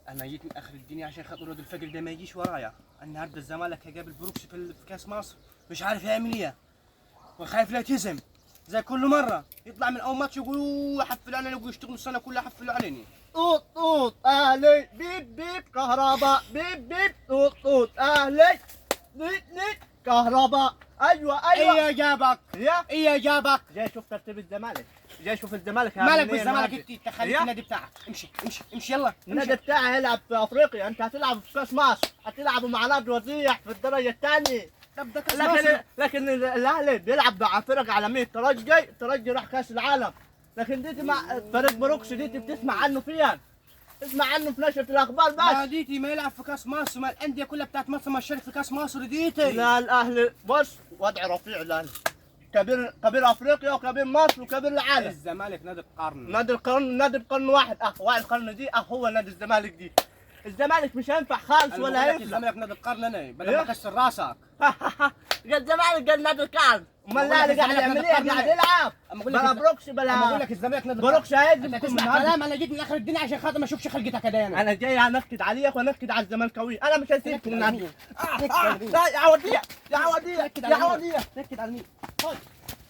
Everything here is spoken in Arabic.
انا جيت من اخر الدنيا عشان خاطر الواد الفجر ده ما يجيش ورايا. النهارده الزمالك هيقابل بروكس في كاس مصر، مش عارف يعمل ايه وخايف لا يتهزم زي كل مره. يطلع من اول ماتش يقولوا حفلوا علينا ويشتغلوا السنه كلها حفلوا علينا. طوط طوط اهلي بيب بيب كهرباء بيب بيب طوط طوط اهلي نيت نيت كهرباء. ايوه ايه جابك؟ يا ايه جابك؟ جاي شوف ترتيب الزمالك، جاي شوف الزمالك مالك بالزمالك؟ انت خليك يا. النادي بتاعك. امشي امشي امشي يلا. النادي بتاعي هيلعب في افريقيا، انت هتلعب في كاس مصر، هتلعبوا مع نادي وضيح في الدرجه الثانيه. طب ده كاس مصر. لكن الاهلي بيلعب مع فرق عالميه. الترجي راح كاس العالم، لكن ديتي مع فريق بروكس ديتي بتسمع عنه فين؟ تسمع عنه في نشرة الاخبار ما بس. ديتي ما يلعب في كاس مصر، ما الانديه كلها بتاعت مصر ما تشارك في كاس مصر ديتي. لا الاهلي بص وضع رفيع، الاهلي كبير افريقيا وكبير مصر وكبير العالم. الزمالك نادي القرن. نادي القرن، نادي بقرن واحد. واحد القرن دي هو نادي الزمالك دي. الزمالك مش هينفع خالص ولا هيفلح. الزمالك نادي القرن انا بدل ما اكسر راسك. قال الزمالك قال نادي القرن، امال الاهلي قاعد يعمل ايه؟ قاعد يلعب بلا بروكس اما اقول لك الزمالك نادي بروكس هيهزم. انت تسمع كلام؟ انا جيت من اخر الدنيا عشان خاطر ما اشوفش خلقتك يا ديانا. انا جاي انكد عليك وانكد على الزملكاويه، انا مش هسيبكم. نكد على مين؟ يا عوديه يا عوديه يا عوديه. نكد على مين؟ خد